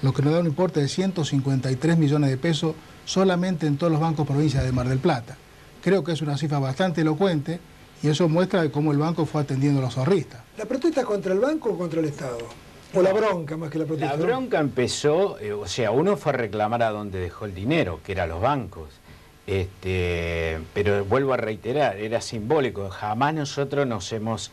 lo que nos da un importe de 153 millones de pesos solamente en todos los bancos provincia de Mar del Plata. Creo que es una cifra bastante elocuente y eso muestra cómo el banco fue atendiendo a los ahorristas. ¿La protesta contra el banco o contra el Estado? ¿O la bronca más que la protesta? La bronca empezó, uno fue a reclamar a donde dejó el dinero, que eran los bancos. Pero vuelvo a reiterar, era simbólico. Jamás nosotros nos hemos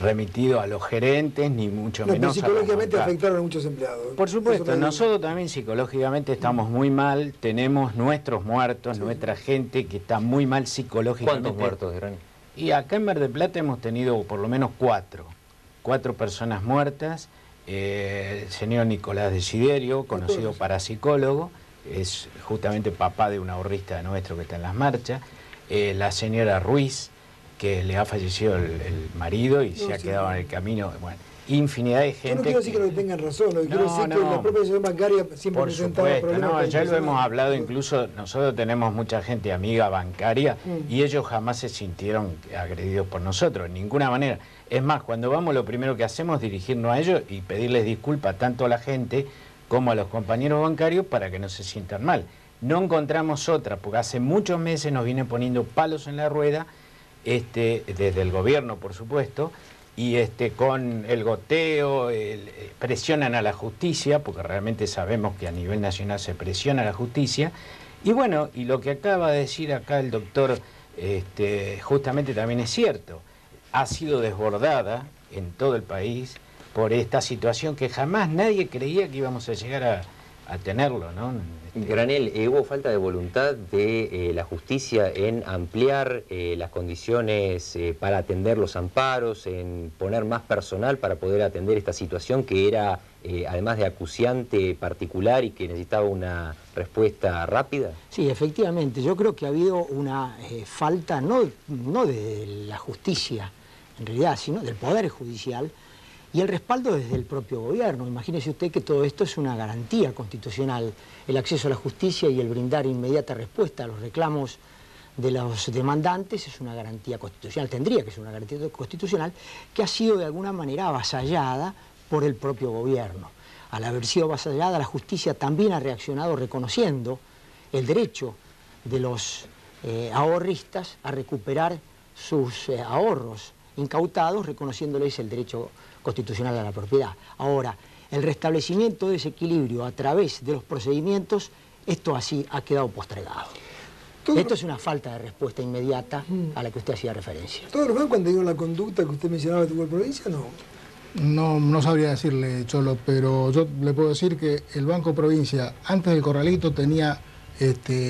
remitido a los gerentes, ni mucho menos pero psicológicamente afectaron a muchos empleados. Por supuesto, nosotros también psicológicamente estamos muy mal, tenemos nuestros muertos, nuestra gente que está muy mal psicológicamente. ¿Cuántos muertos, Irán? Y acá en Mar del Plata hemos tenido por lo menos cuatro personas muertas. El señor Nicolás Desiderio, conocido parapsicólogo, es justamente papá de un ahorrista nuestro que está en las marchas. La señora Ruiz, que le ha fallecido el marido y se ha quedado en el camino. Bueno, infinidad de gente. Yo no quiero decir que no tengan razón, quiero decir que la propia institución bancaria siempre presentaba problemas. Ya lo hemos hablado, incluso nosotros tenemos mucha gente amiga bancaria y ellos jamás se sintieron agredidos por nosotros, en ninguna manera. Es más, cuando vamos lo primero que hacemos es dirigirnos a ellos y pedirles disculpas tanto a la gente como a los compañeros bancarios para que no se sientan mal. No encontramos otra, porque hace muchos meses nos vienen poniendo palos en la rueda, desde el gobierno, por supuesto, y con el goteo, presionan a la justicia, porque realmente sabemos que a nivel nacional se presiona a la justicia, y bueno, y lo que acaba de decir acá el doctor, justamente también es cierto, ha sido desbordada en todo el país por esta situación que jamás nadie creía que íbamos a llegar a tenerlo, ¿no? Granel, ¿hubo falta de voluntad de la justicia en ampliar las condiciones para atender los amparos, en poner más personal para poder atender esta situación que era, además de acuciante, particular y que necesitaba una respuesta rápida? Sí, efectivamente. Yo creo que ha habido una falta, no de la justicia, en realidad, sino del Poder Judicial, y el respaldo desde el propio gobierno. Imagínese usted que todo esto es una garantía constitucional, el acceso a la justicia y el brindar inmediata respuesta a los reclamos de los demandantes es una garantía constitucional, tendría que ser una garantía constitucional, que ha sido de alguna manera avasallada por el propio gobierno. Al haber sido avasallada, la justicia también ha reaccionado reconociendo el derecho de los ahorristas a recuperar sus ahorros incautados, reconociéndoles el derecho constitucional a la propiedad. Ahora, el restablecimiento de ese equilibrio a través de los procedimientos, esto así ha quedado postergado. Esto es una falta de respuesta inmediata a la que usted hacía referencia. ¿Todos los bancos han tenido la conducta que usted mencionaba de tu provincia? No. No sabría decirle, Cholo, pero yo le puedo decir que el Banco Provincia, antes del corralito, tenía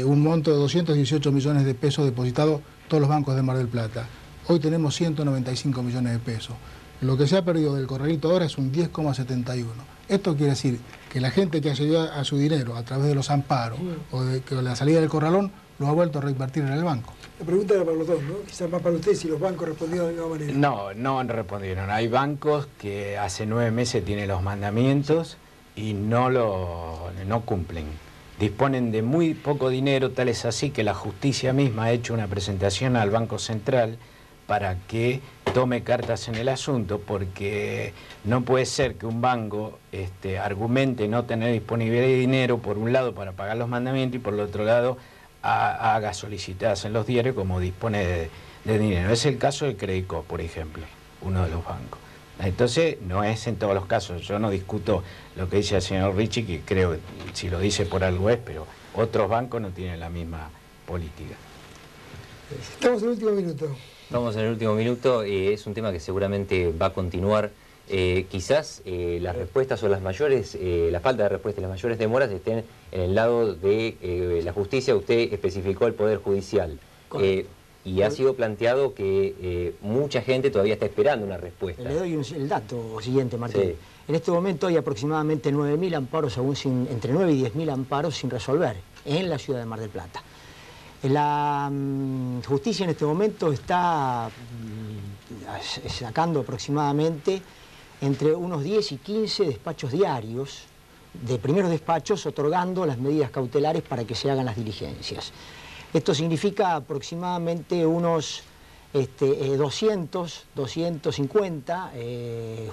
un monto de 218 millones de pesos depositados todos los bancos de Mar del Plata. Hoy tenemos 195 millones de pesos. Lo que se ha perdido del corralito ahora es un 10,71. Esto quiere decir que la gente que accedió a su dinero a través de los amparos o de la salida del corralón lo ha vuelto a reinvertir en el banco. La pregunta era para los dos, ¿no? Quizás más para usted, si los bancos respondieron de la misma manera. No respondieron. Hay bancos que hace 9 meses tienen los mandamientos y no cumplen. Disponen de muy poco dinero, tal es así que la justicia misma ha hecho una presentación al Banco Central para que tome cartas en el asunto, porque no puede ser que un banco argumente no tener disponibilidad de dinero, por un lado, para pagar los mandamientos, y por el otro lado, haga solicitadas en los diarios como dispone de dinero. Es el caso de Crédico, por ejemplo, uno de los bancos. Entonces, no es en todos los casos. Yo no discuto lo que dice el señor Ricci, que creo que si lo dice por algo es, pero otros bancos no tienen la misma política. Estamos en el último minuto. Vamos en el último minuto, es un tema que seguramente va a continuar. Quizás las respuestas o las mayores, la falta de respuesta y las mayores demoras estén en el lado de la justicia. Usted especificó el Poder Judicial y ha sido planteado que mucha gente todavía está esperando una respuesta. Le doy el dato siguiente, Martín. Sí. En este momento hay aproximadamente 9.000 amparos, entre 9 y 10.000 amparos sin resolver en la ciudad de Mar del Plata. La justicia en este momento está sacando aproximadamente entre unos 10 y 15 despachos diarios, de primeros despachos, otorgando las medidas cautelares para que se hagan las diligencias. Esto significa aproximadamente unos 200, 250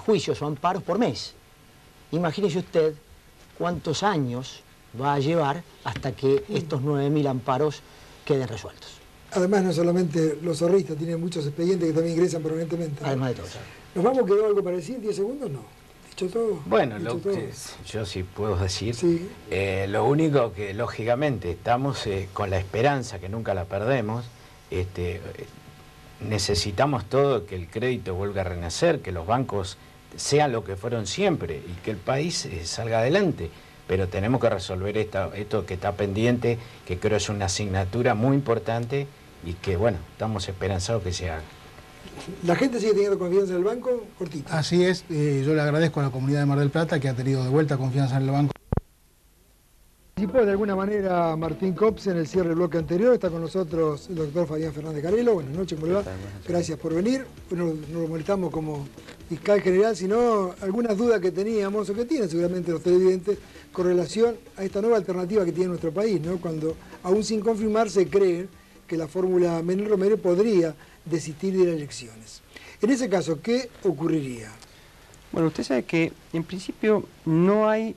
juicios o amparos por mes. Imagínese usted cuántos años va a llevar hasta que estos 9.000 amparos queden resueltos. Además, no solamente los ahorristas, tienen muchos expedientes que también ingresan permanentemente. Además de todo. ¿Nos vamos? ¿Quedó algo para decir? ¿10 segundos? No. ¿Dicho todo? Bueno, yo sí puedo decir. Sí. Lo único que, lógicamente, estamos con la esperanza, que nunca la perdemos, necesitamos todo que el crédito vuelva a renacer, que los bancos sean lo que fueron siempre y que el país salga adelante. Pero tenemos que resolver esto que está pendiente, que creo es una asignatura muy importante y que, bueno, estamos esperanzados que se haga. ¿La gente sigue teniendo confianza en el banco? Cortito. Así es, yo le agradezco a la comunidad de Mar del Plata que ha tenido de vuelta confianza en el banco. Participó de alguna manera Martín Cops en el cierre del bloque anterior. Está con nosotros el doctor Fabián Fernández Carelo. Buenas noches, ¿cómo le va? Gracias por venir. No lo molestamos como fiscal general, sino algunas dudas que teníamos o que tienen seguramente los televidentes con relación a esta nueva alternativa que tiene nuestro país, ¿no? Cuando aún sin confirmar se cree que la fórmula Menem-Romero podría desistir de las elecciones. En ese caso, ¿qué ocurriría? Bueno, usted sabe que en principio no hay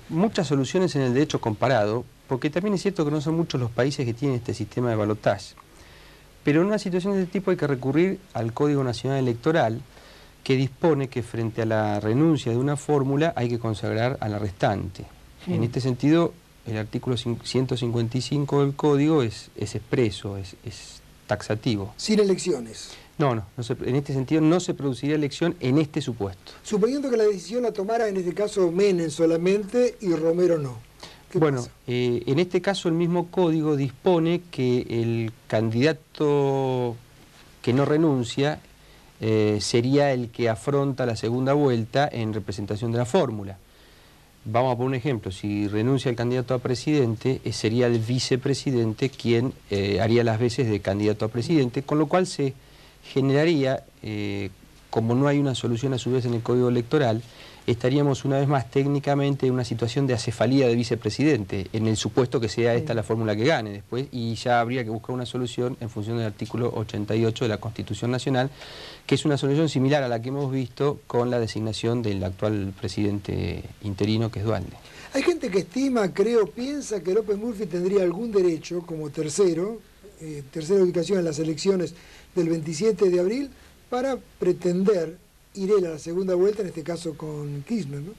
muchas soluciones en el derecho comparado, porque también es cierto que no son muchos los países que tienen este sistema de balotaje. Pero en una situación de este tipo hay que recurrir al Código Nacional Electoral, que dispone que frente a la renuncia de una fórmula hay que consagrar a la restante. En este sentido, el artículo 155 del Código es expreso, es taxativo. ¿Sin elecciones? No, en este sentido no se produciría elección en este supuesto. Suponiendo que la decisión la tomara en este caso Menem solamente y Romero no. Bueno, en este caso el mismo código dispone que el candidato que no renuncia sería el que afronta la segunda vuelta en representación de la fórmula. Vamos a poner un ejemplo, si renuncia el candidato a presidente, sería el vicepresidente quien haría las veces de candidato a presidente, con lo cual se generaría como no hay una solución a su vez en el Código Electoral, estaríamos una vez más técnicamente en una situación de acefalía de vicepresidente, en el supuesto que sea esta la fórmula que gane después, y ya habría que buscar una solución en función del artículo 88 de la Constitución Nacional, que es una solución similar a la que hemos visto con la designación del actual presidente interino, que es Duhalde. Hay gente que estima, piensa que López Murphy tendría algún derecho como tercera ubicación en las elecciones del 27 de abril para pretender ir él a la segunda vuelta, en este caso con Kirchner, ¿no?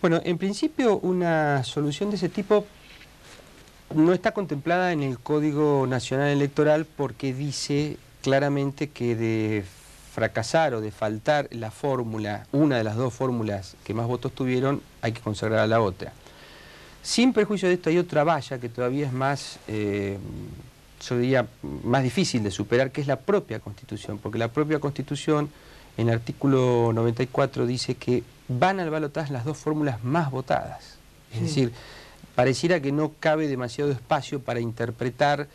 Bueno, en principio una solución de ese tipo no está contemplada en el Código Nacional Electoral porque dice claramente que de fracasar o de faltar la fórmula, una de las dos fórmulas que más votos tuvieron, hay que consagrar a la otra. Sin perjuicio de esto hay otra valla que todavía es más, yo diría, más difícil de superar, que es la propia Constitución, porque la propia Constitución en el artículo 94 dice que van al balotaje las dos fórmulas más votadas. Es decir, pareciera que no cabe demasiado espacio para interpretar,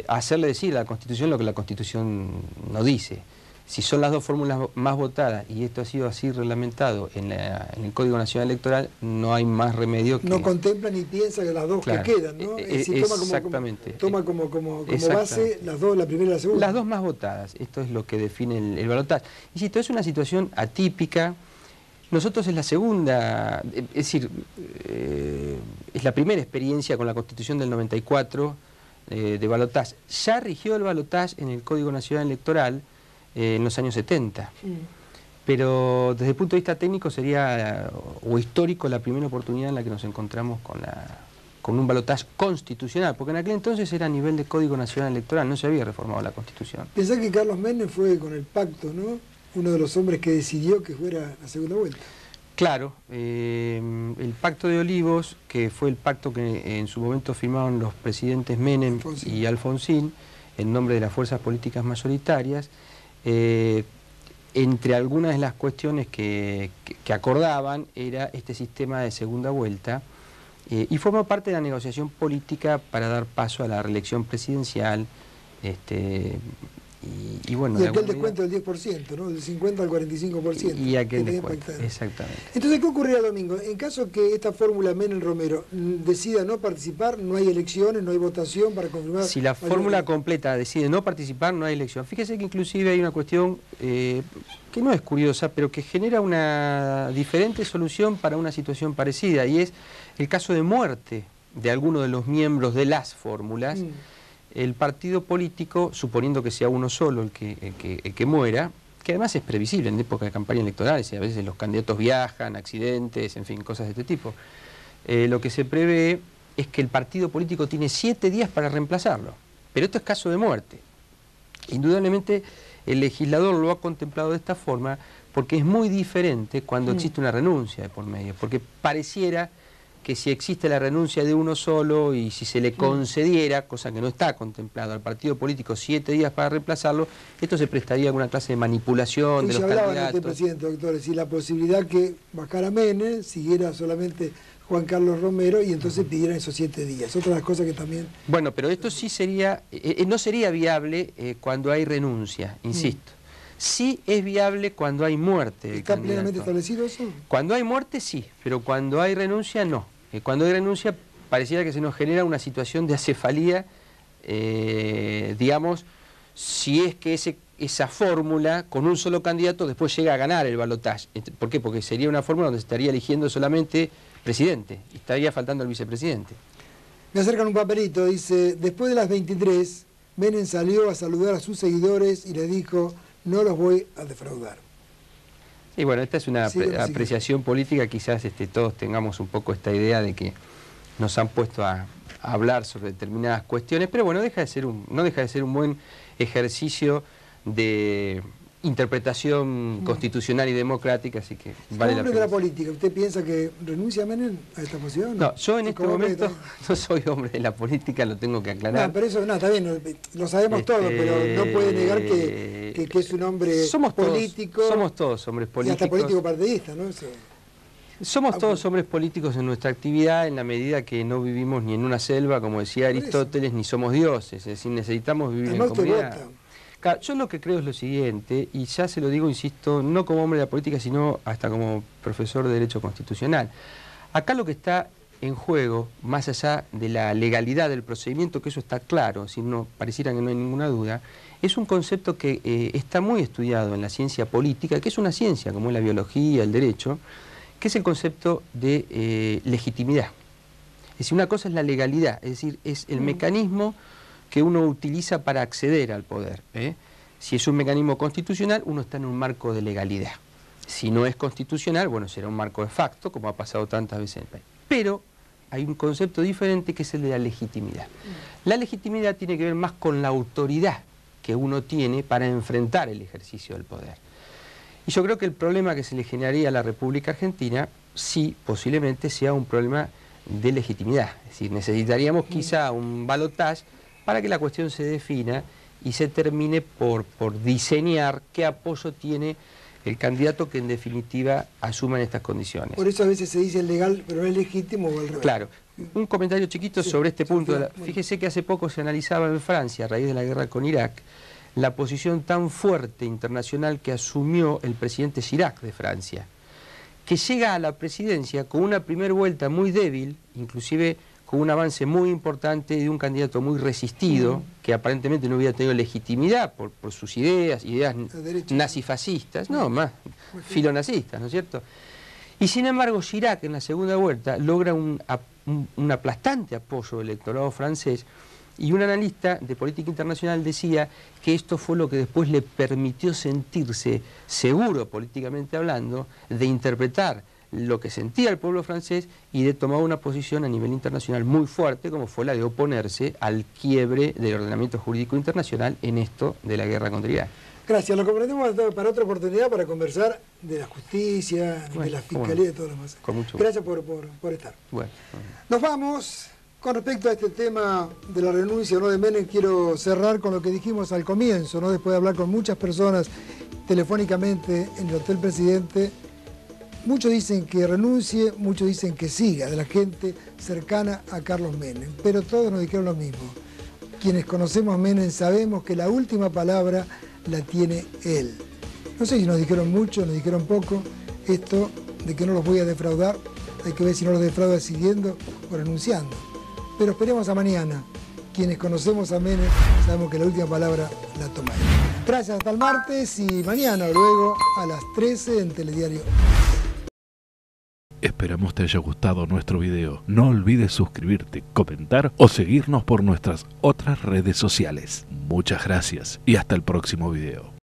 hacerle decir a la Constitución lo que la Constitución no dice. Si son las dos fórmulas más votadas, y esto ha sido así reglamentado en el Código Nacional Electoral, no hay más remedio que... No contempla ni piensa que las dos que quedan, ¿no? Es decir, toma como base las dos, la primera y la segunda. Las dos más votadas, esto es lo que define el balotaje. Insisto, es una situación atípica. Nosotros es la segunda, es decir, es la primera experiencia con la Constitución del 94 de balotaje. Ya rigió el balotaje en el Código Nacional Electoral en los años 70. Pero desde el punto de vista técnico sería, o histórico, la primera oportunidad en la que nos encontramos con un balotaje constitucional, porque en aquel entonces era a nivel de Código Nacional Electoral, no se había reformado la Constitución. Pensá que Carlos Menem fue con el pacto, ¿no? Uno de los hombres que decidió que fuera la segunda vuelta. Claro, el Pacto de Olivos, que fue el pacto que en su momento firmaron los presidentes Menem y Alfonsín, en nombre de las fuerzas políticas mayoritarias, entre algunas de las cuestiones que acordaban era este sistema de segunda vuelta, y formó parte de la negociación política para dar paso a la reelección presidencial, y bueno... Y aquel descuento del 10%, ¿no? Del 50 al 45%. Y aquel descuento, exactamente. Entonces, ¿qué ocurrirá el domingo? En caso que esta fórmula Menem-Romero decida no participar, no hay elecciones, no hay votación para confirmar... Si la fórmula completa decide no participar, no hay elección. Fíjese que inclusive hay una cuestión que no es curiosa, pero que genera una diferente solución para una situación parecida, y es el caso de muerte de alguno de los miembros de las fórmulas. El partido político, suponiendo que sea uno solo el que muera, que además es previsible en época de campaña electoral, y a veces los candidatos viajan, accidentes, en fin, cosas de este tipo, lo que se prevé es que el partido político tiene 7 días para reemplazarlo. Pero esto es caso de muerte. Indudablemente el legislador lo ha contemplado de esta forma porque es muy diferente cuando existe una renuncia de por medio, porque pareciera que si existe la renuncia de uno solo y si se le concediera, cosa que no está contemplado, al partido político 7 días para reemplazarlo, esto se prestaría a alguna clase de manipulación de los candidatos. Presidente, doctor, si la posibilidad que bajara Menem, siguiera solamente Juan Carlos Romero y entonces pidieran esos 7 días. Otra de las cosas que también... Bueno, pero esto sí sería, no sería viable cuando hay renuncia, insisto. Sí es viable cuando hay muerte. ¿Está plenamente establecido eso? Cuando hay muerte sí, pero cuando hay renuncia no. Cuando hay renuncia pareciera que se nos genera una situación de acefalía, digamos, si es que esa fórmula con un solo candidato después llega a ganar el balotaje. ¿Por qué? Porque sería una fórmula donde se estaría eligiendo solamente presidente y estaría faltando el vicepresidente. Me acercan un papelito, dice, después de las 23, Menem salió a saludar a sus seguidores y les dijo... no los voy a defraudar. Y bueno, esta es una apreciación política, quizás todos tengamos un poco esta idea de que nos han puesto a hablar sobre determinadas cuestiones, pero bueno, no deja de ser un buen ejercicio de interpretación constitucional y democrática, así que vale la pena. De la política, ¿usted piensa que renuncia Menem a esta posición? No, yo en este momento no soy hombre de la política, lo tengo que aclarar. No, pero eso, no, está bien, lo sabemos todos, pero no puede negar que es un hombre político. Somos todos hombres políticos. Y hasta político partidista, ¿no? Somos todos hombres políticos en nuestra actividad en la medida que no vivimos ni en una selva, como decía Aristóteles, ni somos dioses, es decir, necesitamos vivir en comunidad. Claro, yo lo que creo es lo siguiente, y ya se lo digo, insisto, no como hombre de la política, sino hasta como profesor de Derecho Constitucional. Acá lo que está en juego, más allá de la legalidad del procedimiento, que eso está claro, si no pareciera que no hay ninguna duda, es un concepto que está muy estudiado en la ciencia política, que es una ciencia como es la biología, el derecho, que es el concepto de legitimidad. Es decir, una cosa es la legalidad, es decir, es el mecanismo que uno utiliza para acceder al poder. Si es un mecanismo constitucional, uno está en un marco de legalidad. Si no es constitucional, bueno, será un marco de facto, como ha pasado tantas veces en el país. Pero hay un concepto diferente que es el de la legitimidad. La legitimidad tiene que ver más con la autoridad que uno tiene para enfrentar el ejercicio del poder. Y yo creo que el problema que se le generaría a la República Argentina, sí, posiblemente sea un problema de legitimidad. Es decir, necesitaríamos quizá un balotaje para que la cuestión se defina y se termine por diseñar qué apoyo tiene el candidato que en definitiva asuma en estas condiciones. Por eso a veces se dice legal, pero no es legítimo o al revés. Claro. Un comentario chiquito sobre este punto. Fíjese que hace poco se analizaba en Francia, a raíz de la guerra con Irak, la posición tan fuerte internacional que asumió el presidente Chirac de Francia, que llega a la presidencia con una primera vuelta muy débil, inclusive con un avance muy importante de un candidato muy resistido, que aparentemente no hubiera tenido legitimidad por sus ideas nazifascistas, no, más filonazistas, ¿no es cierto? Y sin embargo Chirac en la segunda vuelta logra un aplastante apoyo del electorado francés, y un analista de política internacional decía que esto fue lo que después le permitió sentirse seguro, políticamente hablando, de interpretar lo que sentía el pueblo francés y de tomar una posición a nivel internacional muy fuerte, como fue la de oponerse al quiebre del ordenamiento jurídico internacional en esto de la guerra contra Irak. Gracias, lo comprometemos para otra oportunidad para conversar de la justicia, de la fiscalía y de todo lo demás. Gracias por estar. Bueno. Nos vamos. Con respecto a este tema de la renuncia o no de Menem, quiero cerrar con lo que dijimos al comienzo, ¿no? Después de hablar con muchas personas telefónicamente en el Hotel Presidente. Muchos dicen que renuncie, muchos dicen que siga, de la gente cercana a Carlos Menem. Pero todos nos dijeron lo mismo. Quienes conocemos a Menem sabemos que la última palabra la tiene él. No sé si nos dijeron mucho, nos dijeron poco. Esto de que no los voy a defraudar, hay que ver si no los defrauda siguiendo o renunciando. Pero esperemos a mañana. Quienes conocemos a Menem sabemos que la última palabra la toma él. Gracias, hasta el martes y mañana luego a las 13 en Telediario. Esperamos te haya gustado nuestro video. No olvides suscribirte, comentar o seguirnos por nuestras otras redes sociales. Muchas gracias y hasta el próximo video.